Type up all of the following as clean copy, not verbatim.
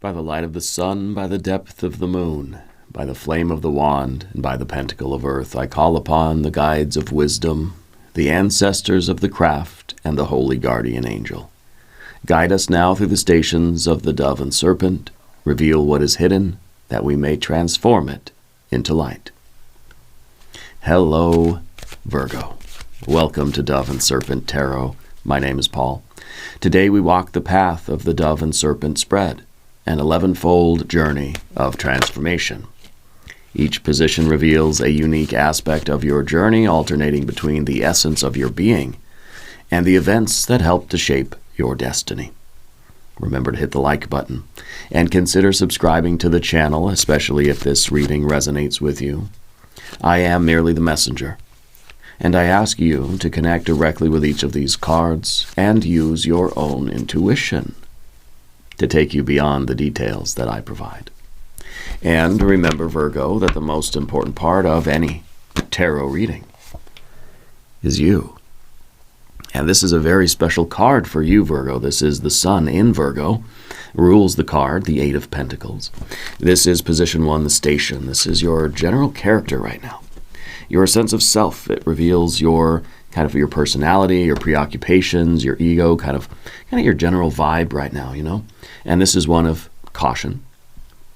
By the light of the sun, by the depth of the moon, by the flame of the wand, and by the pentacle of earth, I call upon the guides of wisdom, the ancestors of the craft, and the holy guardian angel. Guide us now through the stations of the dove and serpent, reveal what is hidden, that we may transform it into light. Hello, Virgo. Welcome to Dove and Serpent Tarot. My name is Paul. Today we walk the path of the dove and serpent spread, an 11-fold journey of transformation. Each position reveals a unique aspect of your journey, alternating between the essence of your being and the events that help to shape your destiny. Remember to hit the like button and consider subscribing to the channel, especially if this reading resonates with you. I am merely the messenger, and I ask you to connect directly with each of these cards and use your own intuition to take you beyond the details that I provide. And remember, Virgo, that the most important part of any tarot reading is you. And this is a very special card for you, Virgo. This is the Sun in Virgo, rules the card, the Eight of Pentacles. This is position 1, the station. This is your general character right now. Your sense of self. It reveals your your personality, your preoccupations, your ego, kind of your general vibe right now, you know. And this is one of caution,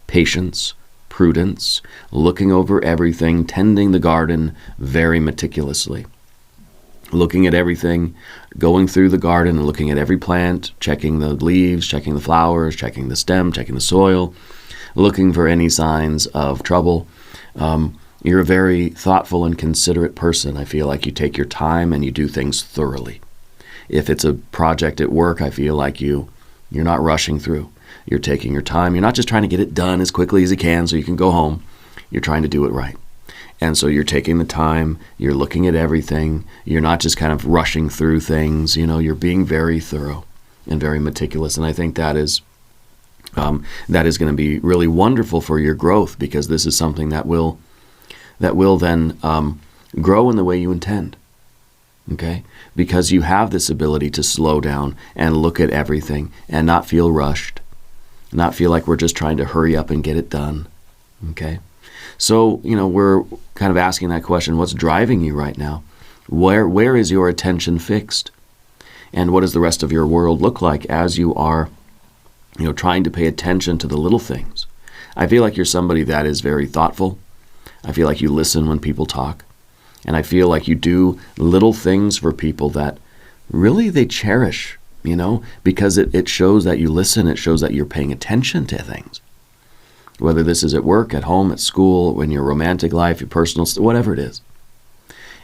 patience, prudence, looking over everything, tending the garden very meticulously. Looking at everything, going through the garden and looking at every plant, checking the leaves, checking the flowers, checking the stem, checking the soil, looking for any signs of trouble. You're a very thoughtful and considerate person. I feel like you take your time and you do things thoroughly. If it's a project at work, I feel like you're not rushing through. You're taking your time. You're not just trying to get it done as quickly as you can so you can go home. You're trying to do it right. And so you're taking the time. You're looking at everything. You're not just kind of rushing through things. You know, you're being very thorough and very meticulous. And I think that is going to be really wonderful for your growth, because this is something that will then grow in the way you intend, okay? Because you have this ability to slow down and look at everything and not feel rushed, not feel like we're just trying to hurry up and get it done, okay? So, you know, we're kind of asking that question, what's driving you right now? Where is your attention fixed? And what does the rest of your world look like as you are, you know, trying to pay attention to the little things? I feel like you're somebody that is very thoughtful. I feel like you listen when people talk. And I feel like you do little things for people that really they cherish, you know, because it shows that you listen. It shows that you're paying attention to things. Whether this is at work, at home, at school, in your romantic life, your personal, whatever it is.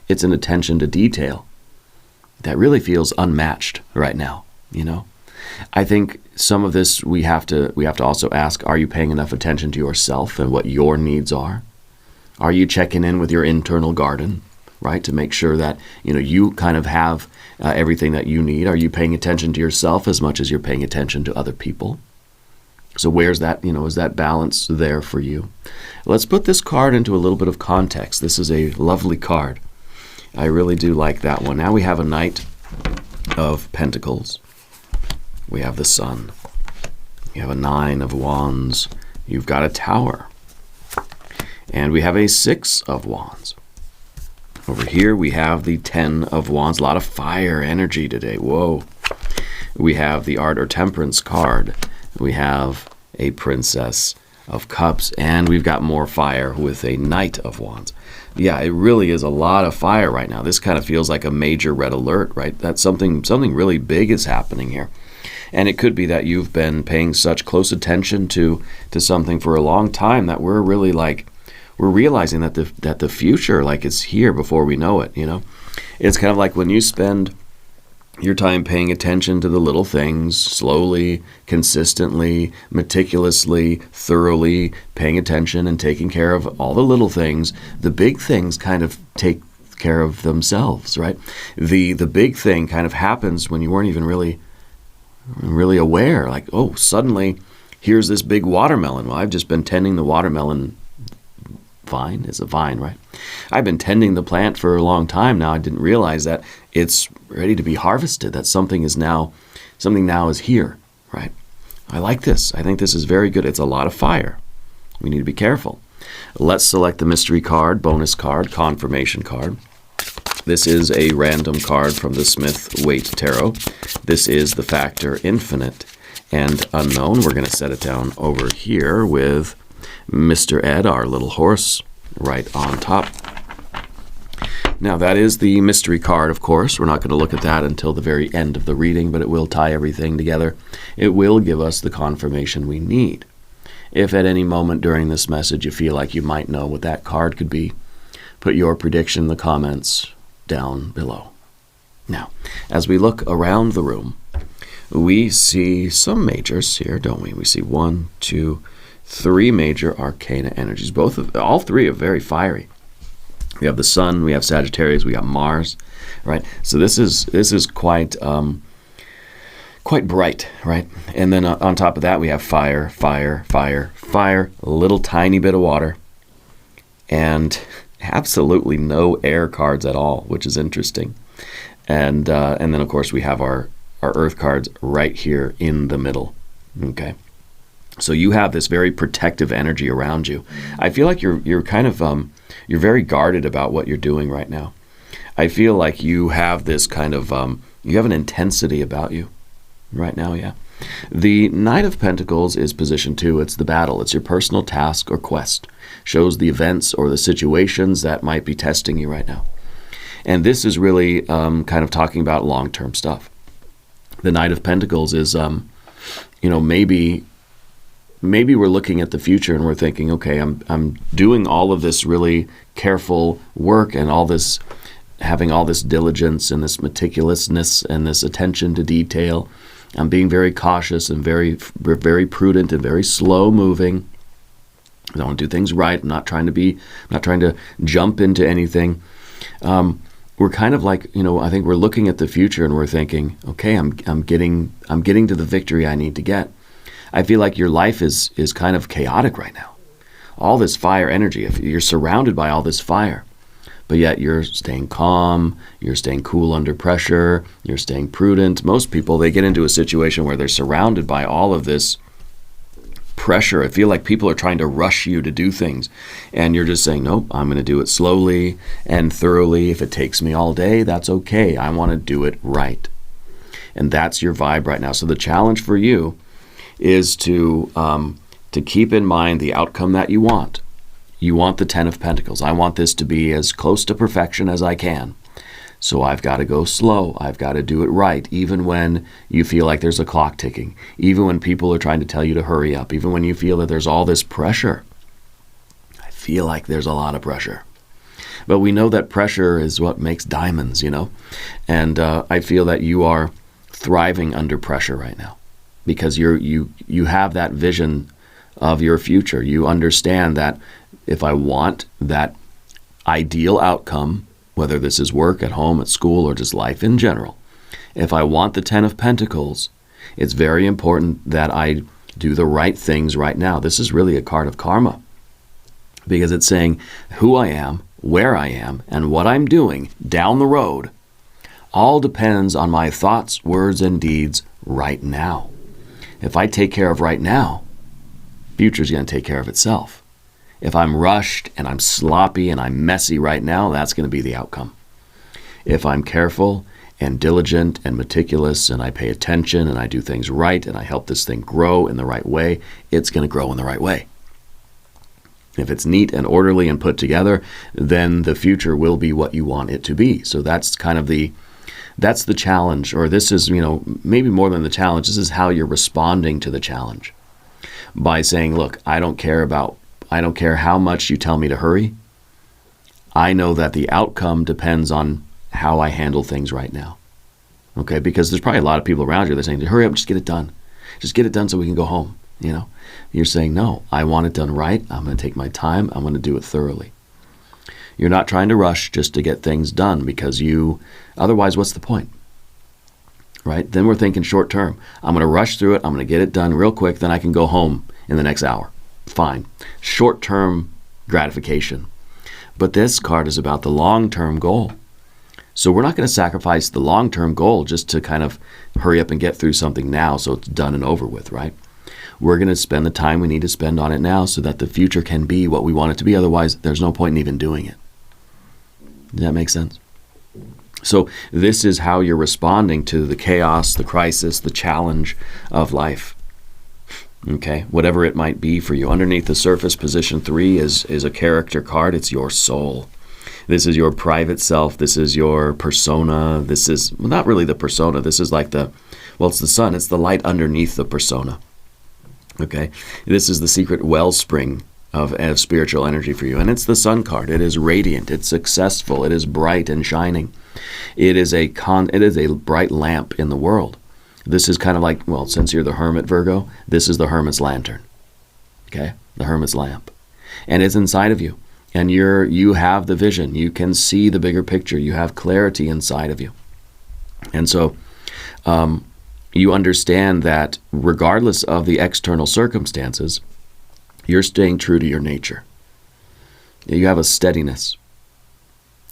It's an attention to detail that really feels unmatched right now, you know. I think some of this we have to also ask, are you paying enough attention to yourself and what your needs are? Are you checking in with your internal garden, right, to make sure that, you know, you kind of have everything that you need? Are you paying attention to yourself as much as you're paying attention to other people? So where's that, you know, is that balance there for you? Let's put this card into a little bit of context. This is a lovely card. I really do like that one. Now we have a Knight of Pentacles. We have the Sun. You have a 9 of Wands. You've got a Tower. And we have a 6 of Wands. Over here we have the 10 of Wands. A lot of fire energy today. Whoa. We have the Art or Temperance card. We have a Princess of Cups. And we've got more fire with a Knight of Wands. Yeah, it really is a lot of fire right now. This kind of feels like a major red alert, right? That something really big is happening here. And it could be that you've been paying such close attention to something for a long time that we're really we're realizing that the future, it's here before we know it, you know. It's kind of like when you spend your time paying attention to the little things, slowly, consistently, meticulously, thoroughly, paying attention and taking care of all the little things, the big things kind of take care of themselves, right? The big thing kind of happens when you weren't even really aware, like, oh, suddenly here's this big watermelon. Well, I've just been tending the watermelon vine. It's a vine, right? I've been tending the plant for a long time now. I didn't realize that it's ready to be harvested, that something now is here, right? I like this. I think this is very good. It's a lot of fire. We need to be careful. Let's select the mystery card, bonus card, confirmation card. This is a random card from the Smith-Waite Tarot. This is the factor infinite and unknown. We're going to set it down over here with Mr. Ed, our little horse, right on top. Now, that is the mystery card, of course. We're not going to look at that until the very end of the reading, but it will tie everything together. It will give us the confirmation we need. If at any moment during this message you feel like you might know what that card could be, put your prediction in the comments down below. Now, as we look around the room, we see some majors here, don't we? We see 1, 2, 3 major arcana energies. All three are very fiery. We have the Sun, we have Sagittarius, we got Mars, right? So this is quite bright, right? And then on top of that, we have fire, fire, fire, fire, a little tiny bit of water, and absolutely no air cards at all, which is interesting. And then of course we have our Earth cards right here in the middle. Okay. So you have this very protective energy around you. I feel like you're kind of you're very guarded about what you're doing right now. I feel like you have this kind of you have an intensity about you right now. Yeah. The Knight of Pentacles is position 2. It's the battle. It's your personal task or quest. Shows the events or the situations that might be testing you right now. And this is really kind of talking about long-term stuff. The Knight of Pentacles is, maybe we're looking at the future and we're thinking, okay, I'm doing all of this really careful work and all this, having all this diligence and this meticulousness and this attention to detail. I'm being very cautious and very prudent and very slow moving. I want to do things right. I'm not trying to jump into anything. We're kind of like, I think we're looking at the future and we're thinking, okay, I'm getting to the victory I need to get. I feel like your life is kind of chaotic right now. All this fire energy, if you're surrounded by all this fire, but yet you're staying calm, you're staying cool under pressure, you're staying prudent. Most people, they get into a situation where they're surrounded by all of this pressure. I feel like people are trying to rush you to do things, and you're just saying, nope, I'm going to do it slowly and thoroughly. If it takes me all day, that's okay. I want to do it right. And that's your vibe right now. So the challenge for you is to keep in mind the outcome that you want. You want the 10 of Pentacles. I want this to be as close to perfection as I can. So I've got to go slow. I've got to do it right, even when you feel like there's a clock ticking, even when people are trying to tell you to hurry up, even when you feel that there's all this pressure. I feel like there's a lot of pressure. But we know that pressure is what makes diamonds, And I feel that you are thriving under pressure right now because you have that vision of your future. You understand that if I want that ideal outcome, whether this is work, at home, at school, or just life in general, if I want the 10 of Pentacles, it's very important that I do the right things right now. This is really a card of karma because it's saying who I am, where I am, and what I'm doing down the road all depends on my thoughts, words, and deeds right now. If I take care of right now, future's going to take care of itself. If I'm rushed and I'm sloppy and I'm messy right now, that's going to be the outcome. If I'm careful and diligent and meticulous and I pay attention and I do things right and I help this thing grow in the right way, it's going to grow in the right way. If it's neat and orderly and put together, then the future will be what you want it to be. So that's kind of that's the challenge, or this is, maybe more than the challenge, this is how you're responding to the challenge. By saying, look, I don't care how much you tell me to hurry. I know that the outcome depends on how I handle things right now. Okay, because there's probably a lot of people around you that are saying, hurry up, just get it done. Just get it done so we can go home. You're saying, no, I want it done right. I'm going to take my time. I'm going to do it thoroughly. You're not trying to rush just to get things done because otherwise, what's the point? Right? Then we're thinking short term. I'm going to rush through it. I'm going to get it done real quick. Then I can go home in the next hour. Fine. Short-term gratification. But this card is about the long-term goal. So we're not going to sacrifice the long-term goal just to kind of hurry up and get through something now so it's done and over with, right? We're going to spend the time we need to spend on it now so that the future can be what we want it to be. Otherwise, there's no point in even doing it. Does that make sense? So this is how you're responding to the chaos, the crisis, the challenge of life. Okay, whatever it might be for you. Underneath the surface, position 3 is a character card. It's your soul. This is your private self. This is your persona. This is, well, not really the persona. This is like it's the sun. It's the light underneath the persona. Okay? This is the secret wellspring of spiritual energy for you. And it's the sun card. It is radiant. It's successful. It is bright and shining. It is a bright lamp in the world. This is kind of like, well, since you're the hermit, Virgo, this is the hermit's lantern. Okay? The hermit's lamp. And it's inside of you. And you have the vision. You can see the bigger picture. You have clarity inside of you. And so you understand that regardless of the external circumstances, you're staying true to your nature. You have a steadiness.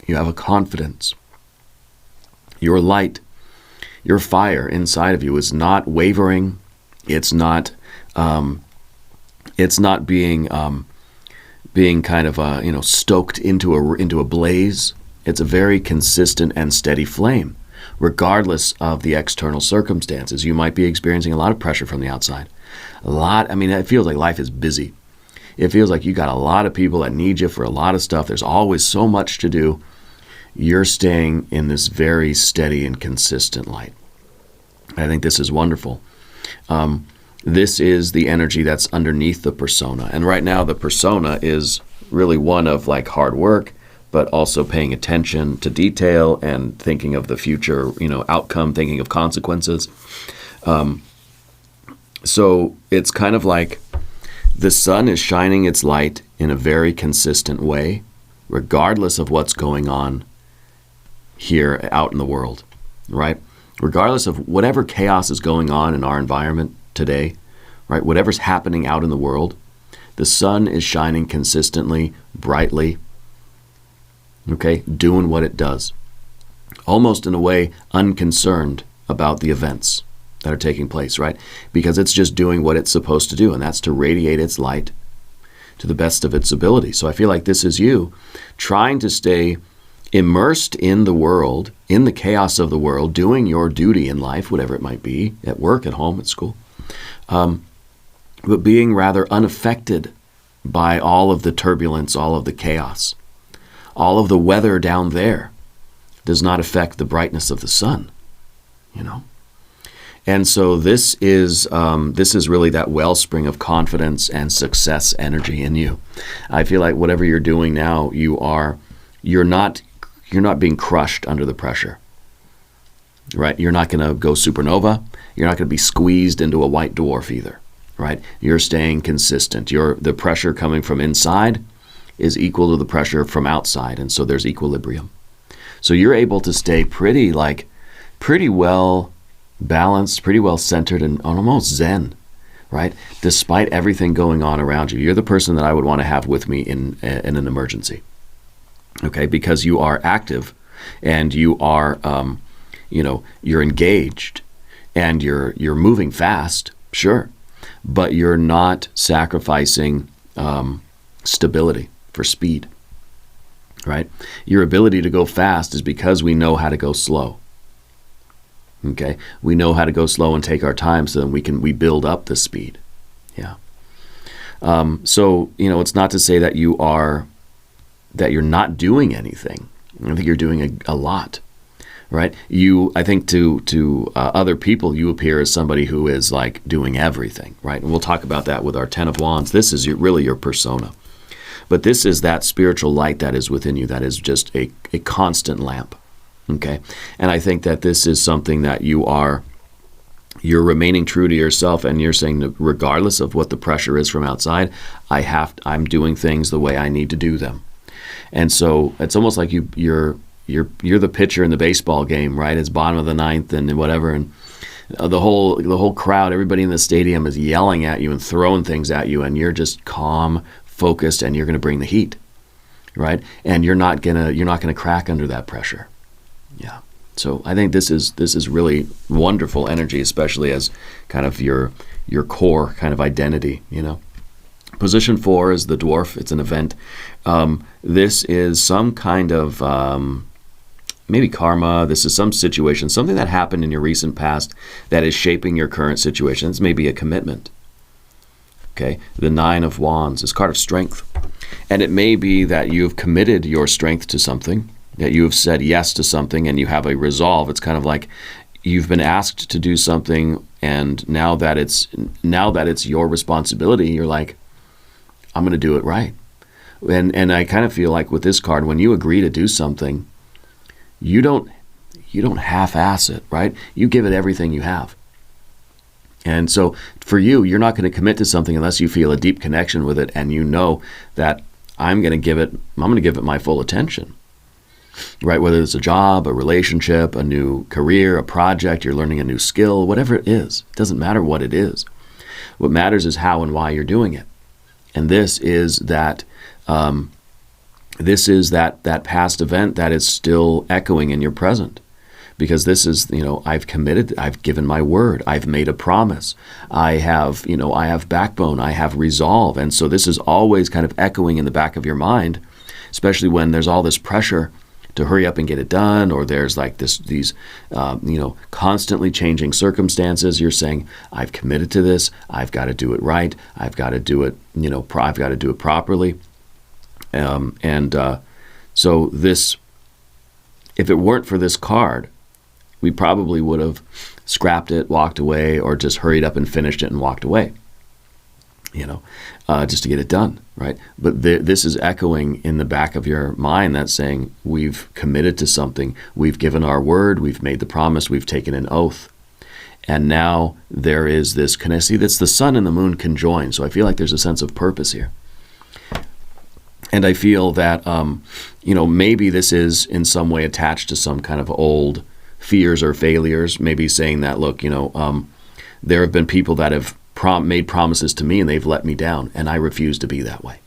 You have a confidence. Your light, your fire inside of you is not wavering. It's not being kind of stoked into a blaze. It's a very consistent and steady flame, regardless of the external circumstances. You might be experiencing a lot of pressure from the outside. It feels like life is busy. It feels like you got a lot of people that need you for a lot of stuff. There's always so much to do. You're staying in this very steady and consistent light. I think this is wonderful. This is the energy that's underneath the persona. And right now the persona is really one of like hard work, but also paying attention to detail and thinking of the future, outcome, thinking of consequences. So it's kind of like the sun is shining its light in a very consistent way, regardless of what's going on here out in the world, right? Regardless of whatever chaos is going on in our environment today, right? Whatever's happening out in the world, the sun is shining consistently, brightly, okay, doing what it does. Almost in a way unconcerned about the events that are taking place, right? Because it's just doing what it's supposed to do, and that's to radiate its light to the best of its ability. So I feel like this is you trying to stay immersed in the world, in the chaos of the world, doing your duty in life, whatever it might be, at work, at home, at school, but being rather unaffected by all of the turbulence, all of the chaos. All of the weather down there does not affect the brightness of the sun, And so this is really that wellspring of confidence and success energy in you. I feel like whatever you're doing now, you're not being crushed under the pressure, right? You're not going to go supernova. You're not going to be squeezed into a white dwarf either, right? You're staying consistent. The pressure coming from inside is equal to the pressure from outside, and so there's equilibrium. So you're able to stay pretty well balanced, pretty well centered, and almost zen, right? Despite everything going on around you. You're the person that I would want to have with me in an emergency. Okay, because you are active, and you are, you're engaged, and you're moving fast, sure, but you're not sacrificing stability for speed, right? Your ability to go fast is because we know how to go slow. Okay, we know how to go slow and take our time, so then we build up the speed. Yeah. So it's not to say that you're not doing anything. I think you're doing a lot, right? I think to other people, you appear as somebody who is like doing everything, right? And we'll talk about that with our 10 of Wands. This is really your persona. But this is that spiritual light that is within you, that is just a constant lamp, okay? And I think that this is something that you're remaining true to yourself, and you're saying that regardless of what the pressure is from outside, I'm doing things the way I need to do them. And so it's almost like you're the pitcher in the baseball game, right? It's bottom of the ninth and whatever, and the whole crowd, everybody in the stadium is yelling at you and throwing things at you, and you're just calm, focused, and you're going to bring the heat, right? And you're not gonna crack under that pressure. Yeah. So I think this is really wonderful energy, especially as kind of your your core kind of identity, you know. Position 4 is the dwarf. It's an event. This is some kind of maybe karma. This is some situation, something that happened in your recent past that is shaping your current situation. This may be a commitment. Okay, the 9 of Wands is a card of strength. And it may be that you've committed your strength to something, that you have said yes to something and you have a resolve. It's kind of like you've been asked to do something, and now that it's your responsibility, you're like, I'm going to do it right. And I kind of feel like with this card, when you agree to do something, you don't half-ass it, right? You give it everything you have. And so for you, you're not going to commit to something unless you feel a deep connection with it, and you know that I'm going to give it my full attention. Right? Whether it's a job, a relationship, a new career, a project, you're learning a new skill, whatever it is. It doesn't matter what it is. What matters is how and why you're doing it. And this is that past event that is still echoing in your present. Because this is, I've committed, I've given my word, I've made a promise, I have backbone, I have resolve. And so this is always kind of echoing in the back of your mind, especially when there's all this pressure to hurry up and get it done, or there's like these constantly changing circumstances. You're saying, I've committed to this, I've got to do it right, I've got to do it, I've got to do it properly. So this, if it weren't for this card, we probably would have scrapped it, walked away, or just hurried up and finished it and walked away, just to get it done, right? But this is echoing in the back of your mind that's saying, we've committed to something, we've given our word, we've made the promise, we've taken an oath. And now there is this, can I see that's the sun and the moon conjoined? So I feel like there's a sense of purpose here. And I feel that, maybe this is in some way attached to some kind of old fears or failures, maybe saying that, look, there have been people that have made promises to me and they've let me down, and I refuse to be that way.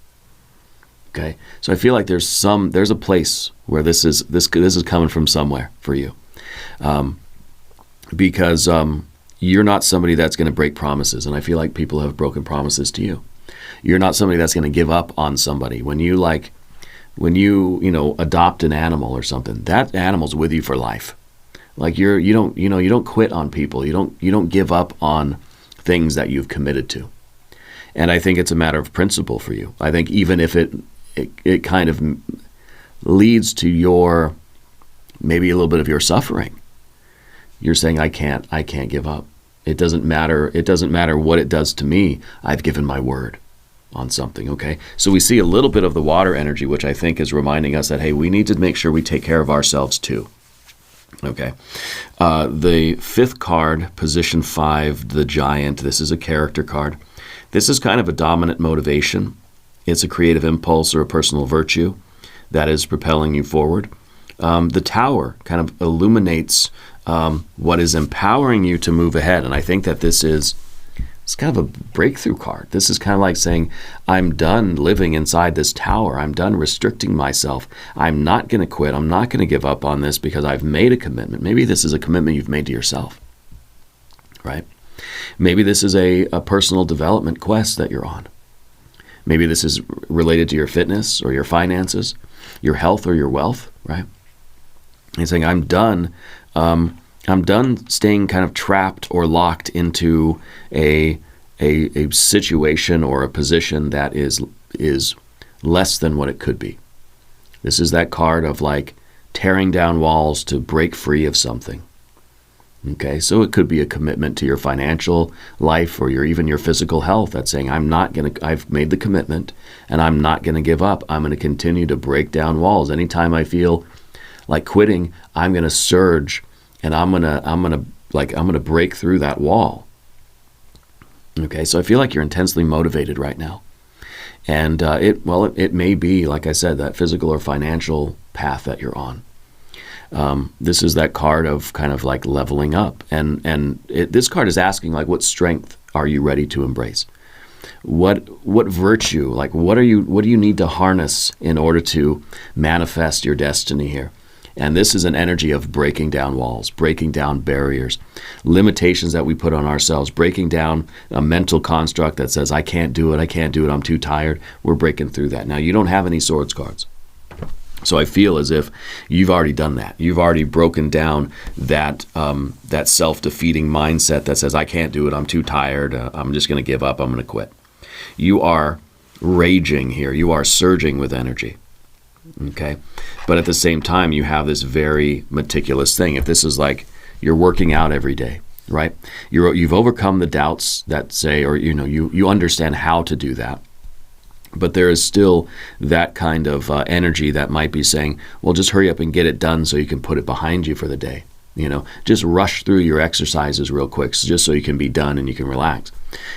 Okay, so I feel like there's a place where this is coming from somewhere for you, because you're not somebody that's going to break promises, and I feel like people have broken promises to you. You're not somebody that's going to give up on somebody. When you adopt an animal or something, that animal's with you for life. Like you don't quit on people. You don't give up on things that you've committed to. And I think it's a matter of principle for you. I think even if it kind of leads to your, maybe a little bit of your suffering, you're saying, I can't give up. It doesn't matter what it does to me. I've given my word on something, okay? So we see a little bit of the water energy, which I think is reminding us that, hey, we need to make sure we take care of ourselves too. Okay. The 5th card, position 5, the Giant. This is a character card. This is kind of a dominant motivation. It's a creative impulse or a personal virtue that is propelling you forward. The Tower kind of illuminates what is empowering you to move ahead. And I think that it's kind of a breakthrough card. This is kind of like saying, I'm done living inside this tower. I'm done restricting myself. I'm not going to quit. I'm not going to give up on this because I've made a commitment. Maybe this is a commitment you've made to yourself, right? Maybe this is a personal development quest that you're on. Maybe this is related to your fitness or your finances, your health or your wealth, right? He's saying, I'm done staying kind of trapped or locked into a situation or a position that is less than what it could be. This is that card of like tearing down walls to break free of something. Okay, so it could be a commitment to your financial life or even your physical health. That's saying, I've made the commitment and I'm not going to give up. I'm going to continue to break down walls. Anytime I feel like quitting, I'm going to surge and I'm gonna break through that wall. Okay, so I feel like you're intensely motivated right now, and it may be, like I said, that physical or financial path that you're on. This is that card of kind of like leveling up, and this card is asking, like, what strength are you ready to embrace? What virtue? Like, what do you need to harness in order to manifest your destiny here? And this is an energy of breaking down walls, breaking down barriers, limitations that we put on ourselves, breaking down a mental construct that says, I can't do it, I'm too tired. We're breaking through that. Now, you don't have any swords cards. So I feel as if you've already done that. You've already broken down that that self-defeating mindset that says, I can't do it, I'm too tired, I'm just going to give up, I'm going to quit. You are raging here. You are surging with energy. Okay? But at the same time, you have this very meticulous thing. If this is like you're working out every day, right? You've overcome the doubts that say, or you understand how to do that. But there is still that kind of energy that might be saying, well, just hurry up and get it done so you can put it behind you for the day. Just rush through your exercises real quick just so you can be done and you can relax.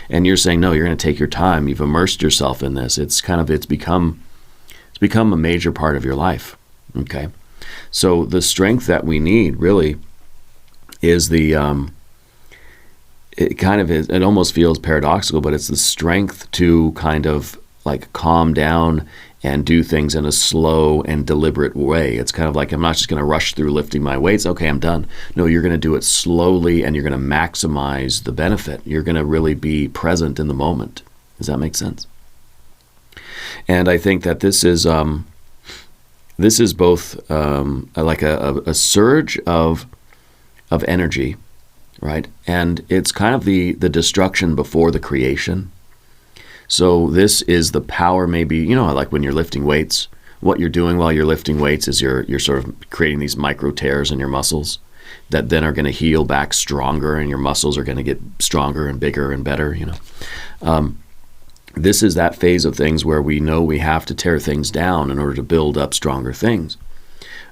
And you're saying, no, you're going to take your time. You've immersed yourself in this. It's become a major part of your life. Okay. So the strength that we need really is it almost feels paradoxical, but it's the strength to kind of like calm down and do things in a slow and deliberate way. It's kind of like, I'm not just going to rush through lifting my weights. Okay, I'm done. No, you're going to do it slowly and you're going to maximize the benefit. You're going to really be present in the moment. Does that make sense? And I think that this is both like a surge of energy, right? And it's kind of the destruction before the creation. So this is the power, maybe, like when you're lifting weights, what you're doing while you're lifting weights is you're sort of creating these micro tears in your muscles that then are going to heal back stronger, and your muscles are going to get stronger and bigger and better, This is that phase of things where we know we have to tear things down in order to build up stronger things.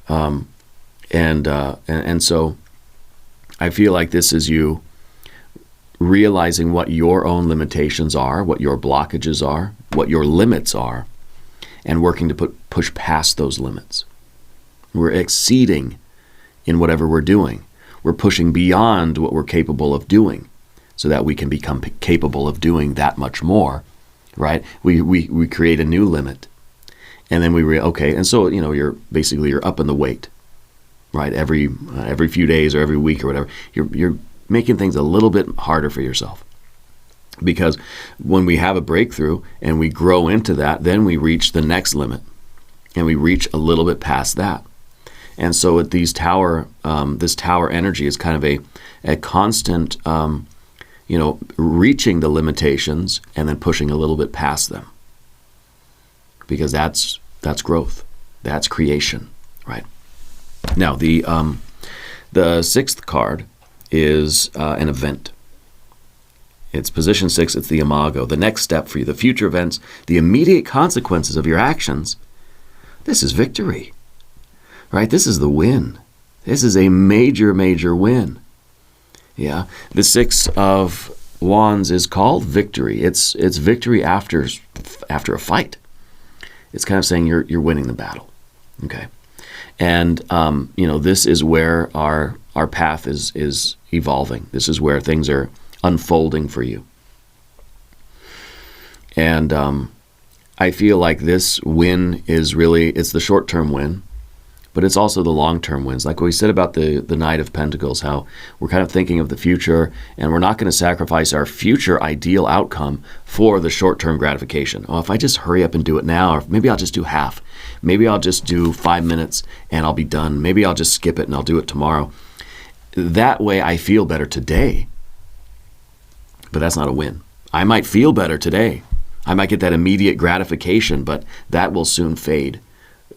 And so I feel like this is you realizing what your own limitations are, what your blockages are, what your limits are, and working to push past those limits. We're exceeding in whatever we're doing. We're pushing beyond what we're capable of doing so that we can become capable of doing that much more, right? We create a new limit. And then and so, you're up in the weight, right? Every few days or every week or whatever, you're making things a little bit harder for yourself. Because when we have a breakthrough and we grow into that, then we reach the next limit and we reach a little bit past that. And so at this tower energy is kind of a constant, reaching the limitations and then pushing a little bit past them. Because that's growth. That's creation, right? Now, the sixth card is an event. It's position 6. It's the imago, the next step for you, the future events, the immediate consequences of your actions. This is victory, right? This is the win. This is a major, major win. Yeah, the 6 of Wands is called victory. It's victory after a fight. It's kind of saying you're winning the battle. Okay, and this is where our path is evolving. This is where things are unfolding for you. And I feel like this win is really, it's the short-term win, but it's also the long-term wins. Like we said about the Knight of Pentacles, how we're kind of thinking of the future, and we're not going to sacrifice our future ideal outcome for the short-term gratification. Oh, if I just hurry up and do it now, or maybe I'll just do half. Maybe I'll just do 5 minutes and I'll be done. Maybe I'll just skip it and I'll do it tomorrow. That way I feel better today. But that's not a win. I might feel better today. I might get that immediate gratification, but that will soon fade.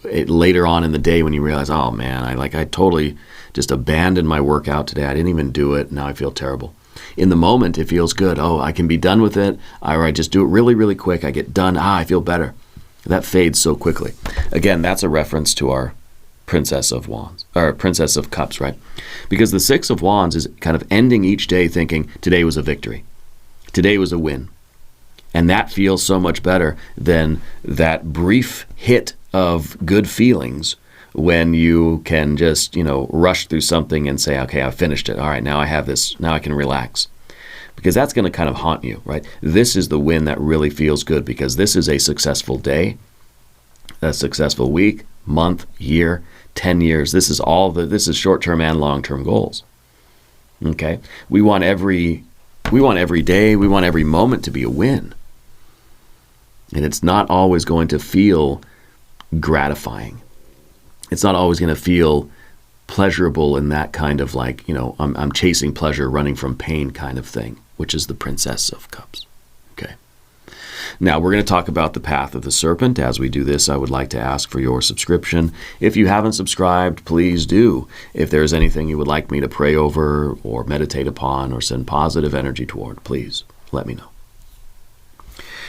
Later on in the day when you realize, oh man, I totally just abandoned my workout today. I didn't even do it. Now I feel terrible. In the moment, it feels good. Oh, I can be done with it. Or I just do it really, really quick. I get done. I feel better. That fades so quickly. Again, that's a reference to our Princess of Wands, or Princess of Cups, right? Because the 6 of Wands is kind of ending each day thinking, today was a victory. Today was a win. And that feels so much better than that brief hit of good feelings when you can just, rush through something and say, okay, I've finished it. All right, now I have this. Now I can relax. Because that's going to kind of haunt you, right? This is the win that really feels good because this is a successful day, a successful week, month, year. 10 years. This is short-term and long-term goals. Okay? We want every day, we want every moment to be a win. And it's not always going to feel gratifying. It's not always going to feel pleasurable in that kind of like, I'm chasing pleasure, running from pain kind of thing, which is the Princess of Cups. Okay. Now, we're going to talk about the path of the serpent. As we do this, I would like to ask for your subscription. If you haven't subscribed, please do. If there's anything you would like me to pray over or meditate upon or send positive energy toward, please let me know.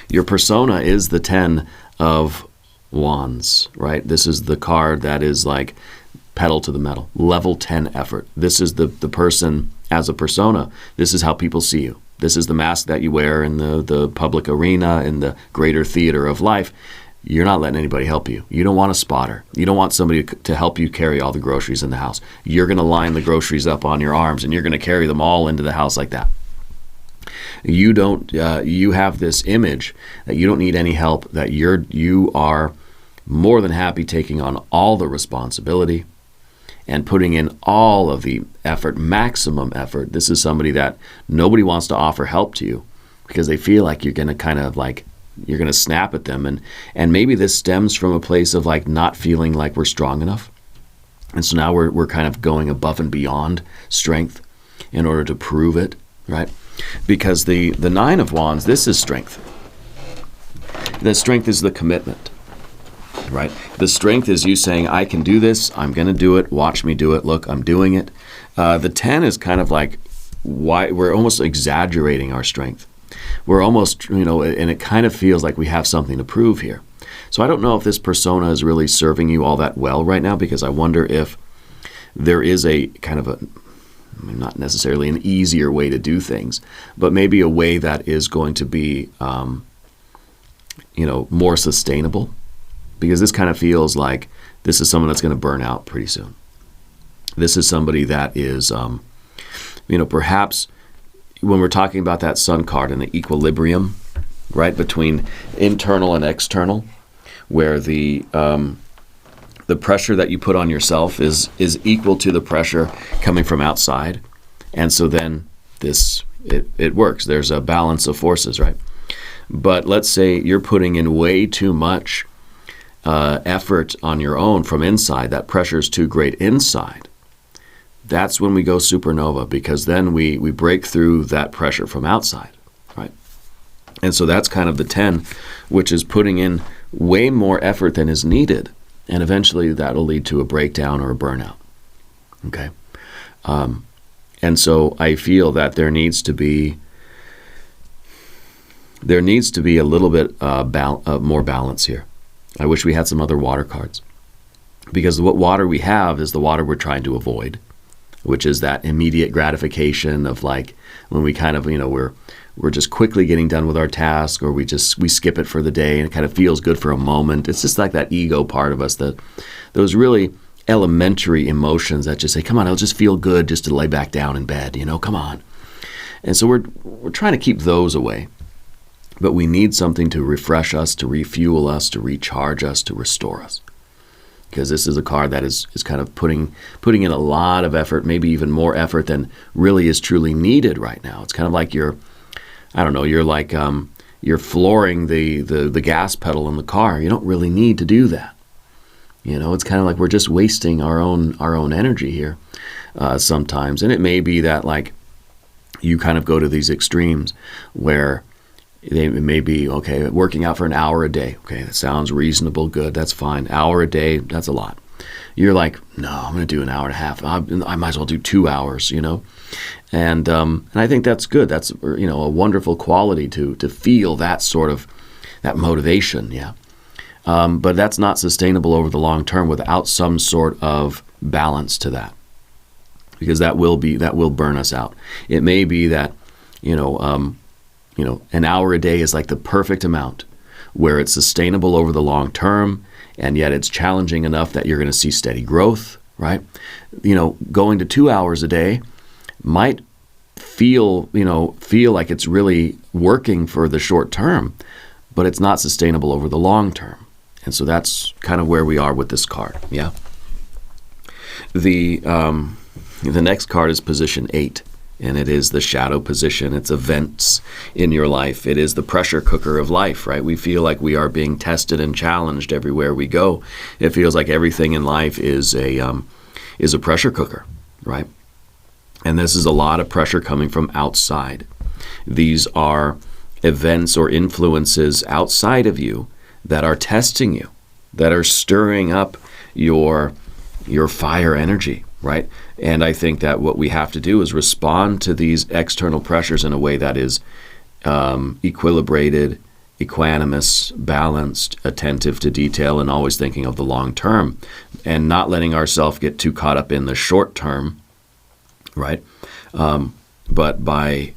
Your persona is the 10 of Wands, right? This is the card that is like pedal to the metal, level 10 effort. This is the person as a persona. This is how people see you. This is the mask that you wear in the public arena, in the greater theater of life. You're not letting anybody help you. You don't want a spotter. You don't want somebody to help you carry all the groceries in the house. You're going to line the groceries up on your arms, and you're going to carry them all into the house like that. You have this image that you don't need any help, that you are more than happy taking on all the responsibility and putting in all of the effort, maximum effort. This is somebody that nobody wants to offer help to you because they feel like you're going to kind of like, you're going to snap at them. And maybe this stems from a place of like not feeling like we're strong enough. And so now we're kind of going above and beyond strength in order to prove it, right? Because the 9 of Wands, this is strength. The strength is the commitment. Right? The strength is you saying, I can do this, I'm going to do it, watch me do it, look, I'm doing it. The 10 is kind of like, why we're almost exaggerating our strength. We're almost, and it kind of feels like we have something to prove here. So I don't know if this persona is really serving you all that well right now, because I wonder if there is a kind of a, not necessarily an easier way to do things, but maybe a way that is going to be, more sustainable. Because this kind of feels like this is someone that's going to burn out pretty soon. This is somebody that is, perhaps when we're talking about that Sun card and the equilibrium, right, between internal and external, where the pressure that you put on yourself is equal to the pressure coming from outside. And so then it works. There's a balance of forces, right? But let's say you're putting in way too much effort on your own from inside, that pressure is too great inside. That's when we go supernova, because then we break through that pressure from outside, right? And so that's kind of the 10, which is putting in way more effort than is needed, and eventually that'll lead to a breakdown or a burnout, okay? And so I feel that there needs to be a little bit more balance here. I wish we had some other water cards, because what water we have is the water we're trying to avoid, which is that immediate gratification of like when we kind of, we're just quickly getting done with our task, or we skip it for the day and it kind of feels good for a moment. It's just like that ego part of us, that those really elementary emotions that just say, come on, it'll just feel good just to lay back down in bed, come on. And so we're trying to keep those away. But we need something to refresh us, to refuel us, to recharge us, to restore us. Because this is a card that is kind of putting in a lot of effort, maybe even more effort than really is truly needed right now. It's kind of like you're flooring the gas pedal in the car. You don't really need to do that. It's kind of like we're just wasting our own energy here sometimes. And it may be that like you kind of go to these extremes where it may be, okay, working out for an hour a day. Okay, that sounds reasonable, good, that's fine. Hour a day, that's a lot. You're like, no, I'm going to do an hour and a half. I might as well do 2 hours, And I think that's good. That's, a wonderful quality to feel that sort of, that motivation, yeah. But that's not sustainable over the long term without some sort of balance to that. Because that will burn us out. It may be that, an hour a day is like the perfect amount where it's sustainable over the long term, and yet it's challenging enough that you're going to see steady growth, right? Going to 2 hours a day might feel like it's really working for the short term, but it's not sustainable over the long term. And so that's kind of where we are with this card, yeah? The next card is position 8, and it is the shadow position. It's events in your life. It is the pressure cooker of life, right? We feel like we are being tested and challenged everywhere we go. It feels like everything in life is a pressure cooker, right? And this is a lot of pressure coming from outside. These are events or influences outside of you that are testing you, that are stirring up your fire energy, right? And I think that what we have to do is respond to these external pressures in a way that is equilibrated, equanimous, balanced, attentive to detail, and always thinking of the long term, and not letting ourselves get too caught up in the short term, right? But by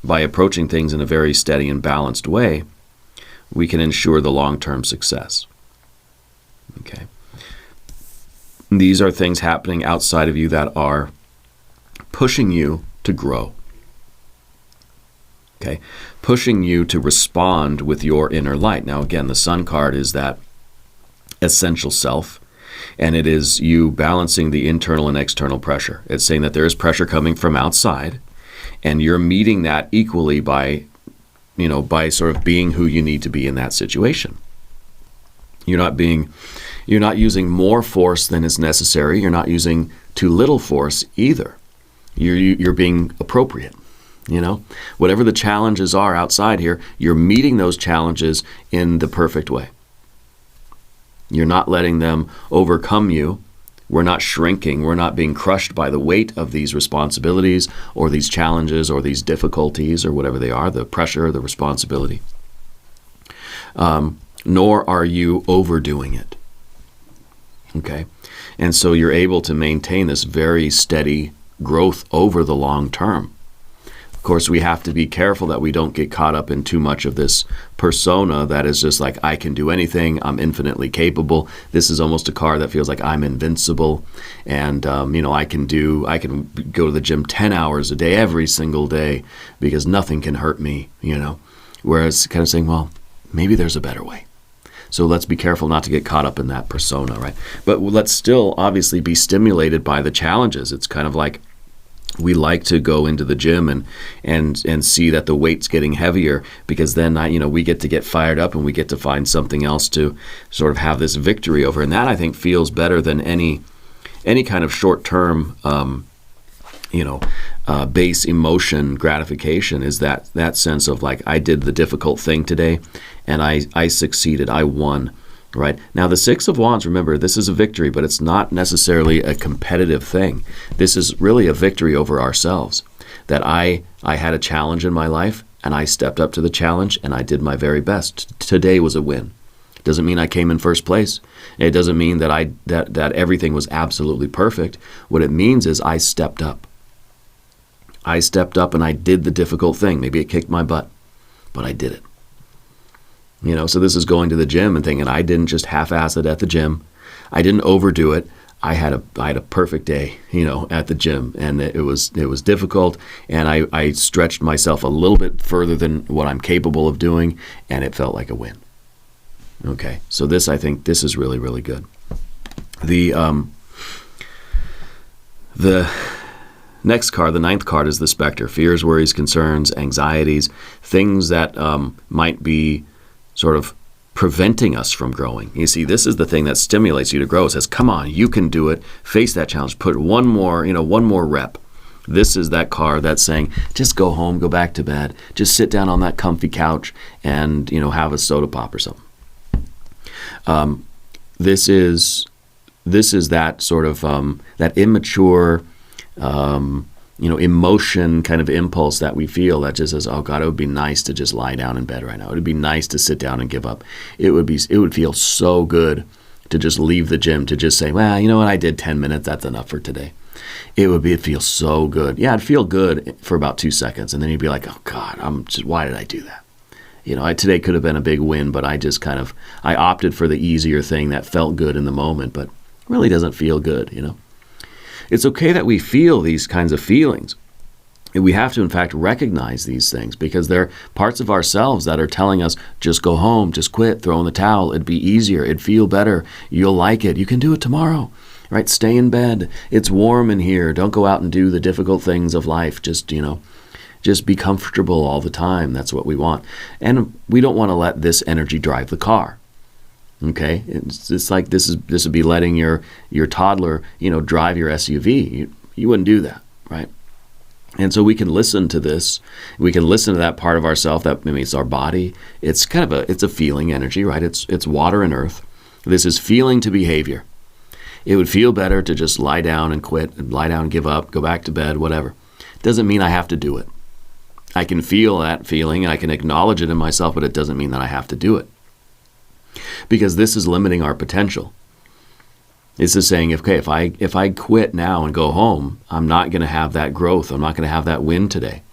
approaching things in a very steady and balanced way, we can ensure the long-term success. Okay. These are things happening outside of you that are pushing you to grow. Okay. Pushing you to respond with your inner light. Now, again, the Sun card is that essential self, and it is you balancing the internal and external pressure. It's saying that there is pressure coming from outside, and you're meeting that equally by sort of being who you need to be in that situation. You're not using more force than is necessary. You're not using too little force either. You're being appropriate. Whatever the challenges are outside here, you're meeting those challenges in the perfect way. You're not letting them overcome you. We're not shrinking. We're not being crushed by the weight of these responsibilities or these challenges or these difficulties or whatever they are, the pressure, the responsibility. Nor are you overdoing it. Okay? And so you're able to maintain this very steady growth over the long term. Of course, we have to be careful that we don't get caught up in too much of this persona that is just like, I can do anything, I'm infinitely capable. This is almost a card that feels like I'm invincible, and I can go to the gym 10 hours a day every single day because nothing can hurt me, Whereas kind of saying, well, maybe there's a better way. So let's be careful not to get caught up in that persona, right? But let's still obviously be stimulated by the challenges. It's kind of like we like to go into the gym and see that the weight's getting heavier, because then we get to get fired up and we get to find something else to sort of have this victory over. And that, I think, feels better than any kind of short-term base emotion gratification, is that sense of like, I did the difficult thing today and I succeeded, I won, right? Now the Six of Wands, remember, this is a victory, but it's not necessarily a competitive thing. This is really a victory over ourselves, that I had a challenge in my life and I stepped up to the challenge and I did my very best. Today was a win. It doesn't mean I came in first place. It doesn't mean that that everything was absolutely perfect. What it means is I stepped up. I stepped up and I did the difficult thing. Maybe it kicked my butt, but I did it. So this is going to the gym and thinking, I didn't just half-ass it at the gym. I didn't overdo it. I had a perfect day, at the gym, and it was difficult, and I stretched myself a little bit further than what I'm capable of doing, and it felt like a win. Okay, so I think this is really, really good. The next card, the ninth card, is the Spectre. Fears, worries, concerns, anxieties, things that might be sort of preventing us from growing. You see, this is the thing that stimulates you to grow. It says, come on, you can do it. Face that challenge. Put one more rep. This is that card that's saying, just go home, go back to bed. Just sit down on that comfy couch and, have a soda pop or something. This is that sort of, that immature, emotion kind of impulse that we feel that just says, oh God, it would be nice to just lie down in bed right now. It would be nice to sit down and give up. It would feel so good to just leave the gym, to just say, well, you know what, I did 10 minutes, that's enough for today. It'd feel so good. Yeah, it'd feel good for about 2 seconds, and then you'd be like, oh God, why did I do that? Today could have been a big win, but I opted for the easier thing that felt good in the moment, but really doesn't feel good, It's okay that we feel these kinds of feelings. We have to, in fact, recognize these things, because they're parts of ourselves that are telling us, just go home, just quit, throw in the towel, it'd be easier, it'd feel better, you'll like it, you can do it tomorrow. right? Stay in bed. It's warm in here. Don't go out and do the difficult things of life. Just, just be comfortable all the time. That's what we want. And we don't want to let this energy drive the car. Okay? It's like this would be letting your toddler, drive your SUV. You wouldn't do that, right? And so we can listen to this. We can listen to that part of ourself. That means our body. It's kind of it's a feeling energy, right? It's water and earth. This is feeling to behavior. It would feel better to just lie down and quit, and lie down and give up, go back to bed, whatever. Doesn't mean I have to do it. I can feel that feeling, and I can acknowledge it in myself, but it doesn't mean that I have to do it. Because this is limiting our potential. This is saying, okay, if I quit now and go home, I'm not going to have that growth. I'm not going to have that win today.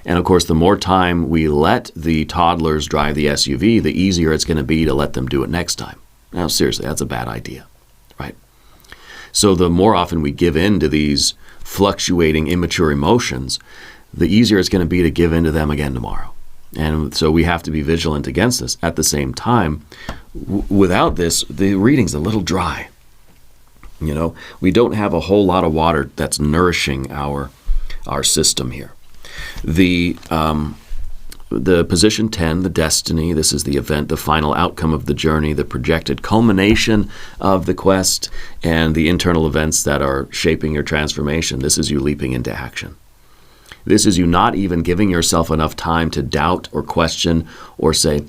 And of course, the more time we let the toddlers drive the SUV, the easier it's going to be to let them do it next time. Now, seriously, that's a bad idea, right? So the more often we give in to these fluctuating, immature emotions, the easier it's going to be to give in to them again tomorrow. And so we have to be vigilant against this. At the same time, without this, the reading's a little dry. We don't have a whole lot of water that's nourishing our system here. The position 10, the destiny, this is the event, the final outcome of the journey, the projected culmination of the quest, and the internal events that are shaping your transformation. This is you leaping into action. This is you not even giving yourself enough time to doubt or question or say,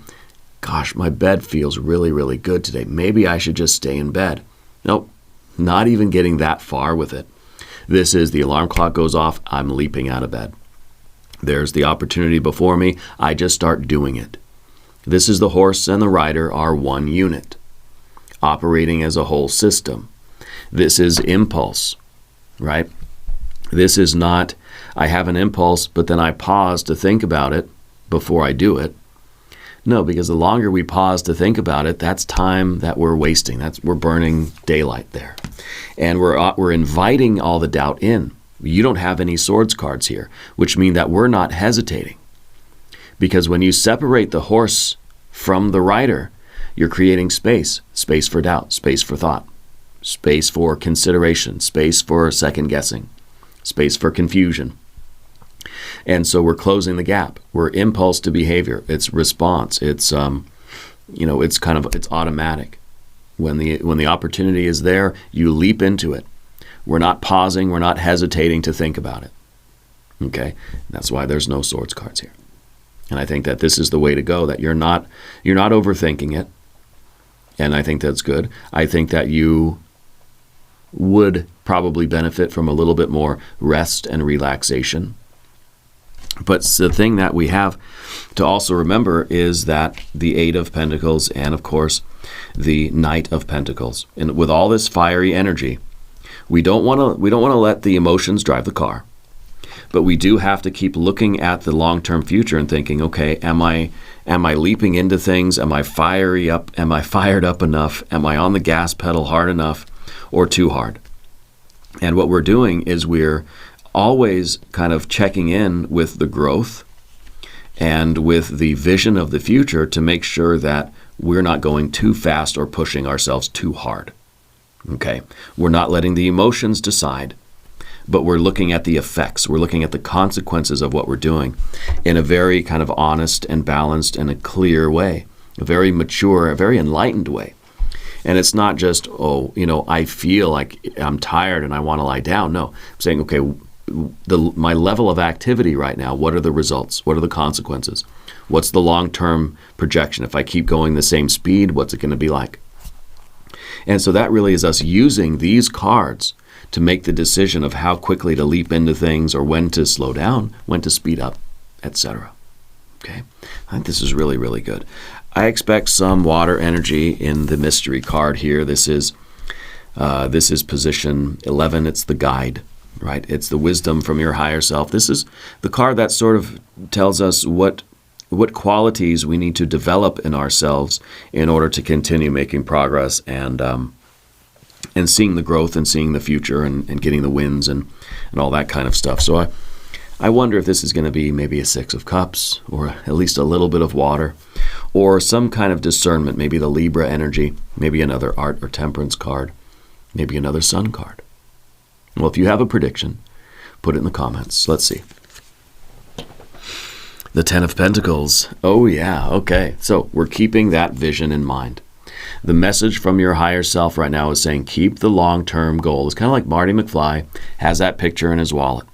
gosh, my bed feels really, really good today. Maybe I should just stay in bed. Nope. Not even getting that far with it. This is the alarm clock goes off, I'm leaping out of bed. There's the opportunity before me, I just start doing it. This is the horse and the rider are one unit, operating as a whole system. This is impulse, right? This is not, I have an impulse, but then I pause to think about it before I do it. No, because the longer we pause to think about it, that's time that we're wasting. We're burning daylight there. And we're inviting all the doubt in. You don't have any swords cards here, which mean that we're not hesitating. Because when you separate the horse from the rider, you're creating space. Space for doubt, space for thought, space for consideration, space for second guessing, space for confusion. And so we're closing the gap. We're impulse to behavior. It's response. It's it's automatic. When the opportunity is there, you leap into it. We're not pausing. We're not hesitating to think about it. Okay, that's why there's no swords cards here. And I think that this is the way to go. That you're not overthinking it. And I think that's good. I think that you would probably benefit from a little bit more rest and relaxation. But the thing that we have to also remember is that the Eight of Pentacles and, of course, the Knight of Pentacles. And with all this fiery energy, we don't want to let the emotions drive the car. But we do have to keep looking at the long-term future and thinking, okay, am I leaping into things? Am I fired up enough? Am I on the gas pedal hard enough or too hard? And what we're doing is we're always kind of checking in with the growth and with the vision of the future to make sure that we're not going too fast or pushing ourselves too hard. Okay? We're not letting the emotions decide, but we're looking at the effects. We're looking at the consequences of what we're doing in a very kind of honest and balanced and a clear way, a very mature, a very enlightened way. And it's not just, I feel like I'm tired and I want to lie down. No, I'm saying, okay, my level of activity right now, what are the results? What are the consequences? What's the long-term projection? If I keep going the same speed, what's it going to be like? And so that really is us using these cards to make the decision of how quickly to leap into things or when to slow down, when to speed up, etc. Okay? I think this is really, really good. I expect some water energy in the mystery card here. This is position 11. It's the guide. Right? It's the wisdom from your higher self. This is the card that sort of tells us what qualities we need to develop in ourselves in order to continue making progress and seeing the growth and seeing the future and getting the wins and all that kind of stuff. So I wonder if this is going to be maybe a Six of Cups or at least a little bit of water or some kind of discernment, maybe the Libra energy, maybe another art or temperance card. Maybe another Sun card. Well, if you have a prediction, put it in the comments. Let's see. The Ten of Pentacles. Oh, yeah. Okay. So we're keeping that vision in mind. The message from your higher self right now is saying keep the long-term goal. It's kind of like Marty McFly has that picture in his wallet.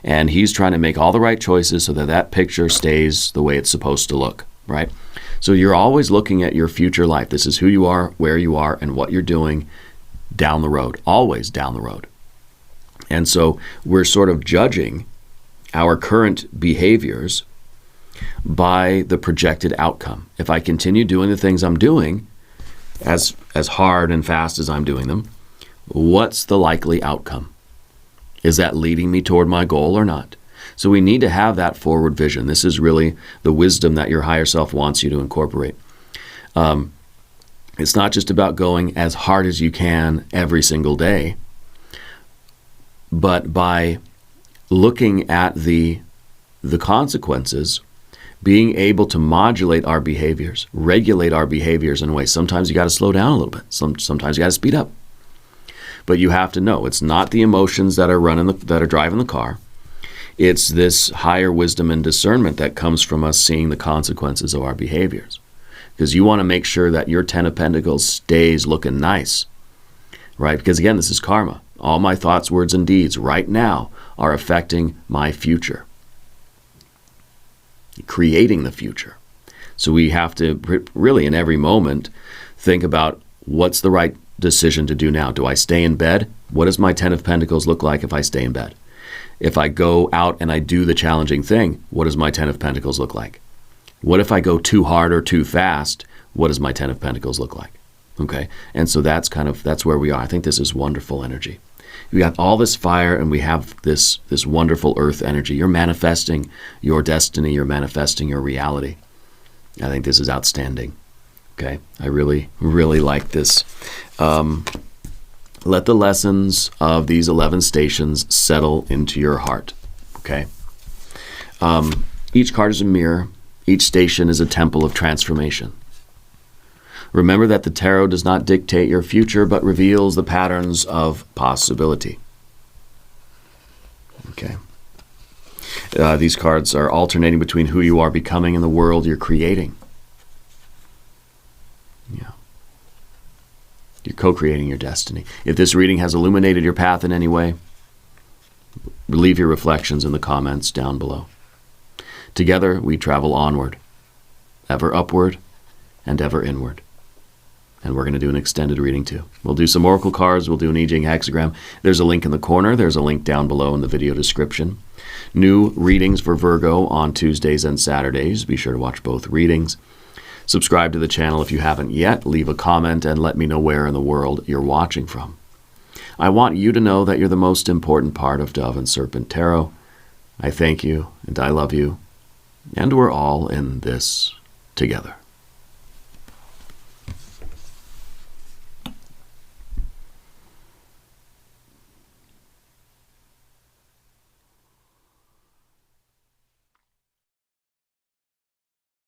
And he's trying to make all the right choices so that that picture stays the way it's supposed to look, right? So you're always looking at your future life. This is who you are, where you are, and what you're doing down the road, always down the road. And so we're sort of judging our current behaviors by the projected outcome. If I continue doing the things I'm doing as hard and fast as I'm doing them, what's the likely outcome? Is that leading me toward my goal or not? So we need to have that forward vision. This is really the wisdom that your higher self wants you to incorporate. It's not just about going as hard as you can every single day, but by looking at the consequences, being able to modulate our behaviors, regulate our behaviors in a way. Sometimes you got to slow down a little bit. Sometimes you got to speed up. But you have to know it's not the emotions that are driving the car. It's this higher wisdom and discernment that comes from us seeing the consequences of our behaviors. Because you want to make sure that your Ten of Pentacles stays looking nice, right? Because again, this is karma. All my thoughts, words, and deeds right now are affecting my future, creating the future. So we have to really, in every moment, think about what's the right decision to do now. Do I stay in bed? What does my Ten of Pentacles look like if I stay in bed? If I go out and I do the challenging thing, what does my Ten of Pentacles look like? What if I go too hard or too fast? What does my Ten of Pentacles look like? Okay, and so that's where we are. I think this is wonderful energy. We got all this fire and we have this wonderful earth energy. You're manifesting your destiny. You're manifesting your reality. I think this is outstanding. Okay, I really, really like this. Let the lessons of these 11 stations settle into your heart. Okay. Each card is a mirror. Each station is a temple of transformation. Remember that the tarot does not dictate your future, but reveals the patterns of possibility. Okay. These cards are alternating between who you are becoming and the world you're creating. Yeah. You're co-creating your destiny. If this reading has illuminated your path in any way, leave your reflections in the comments down below. Together, we travel onward, ever upward and ever inward. And we're going to do an extended reading too. We'll do some oracle cards. We'll do an I Ching hexagram. There's a link in the corner. There's a link down below in the video description. New readings for Virgo on Tuesdays and Saturdays. Be sure to watch both readings. Subscribe to the channel if you haven't yet. Leave a comment and let me know where in the world you're watching from. I want you to know that you're the most important part of Dove and Serpent Tarot. I thank you and I love you. And we're all in this together.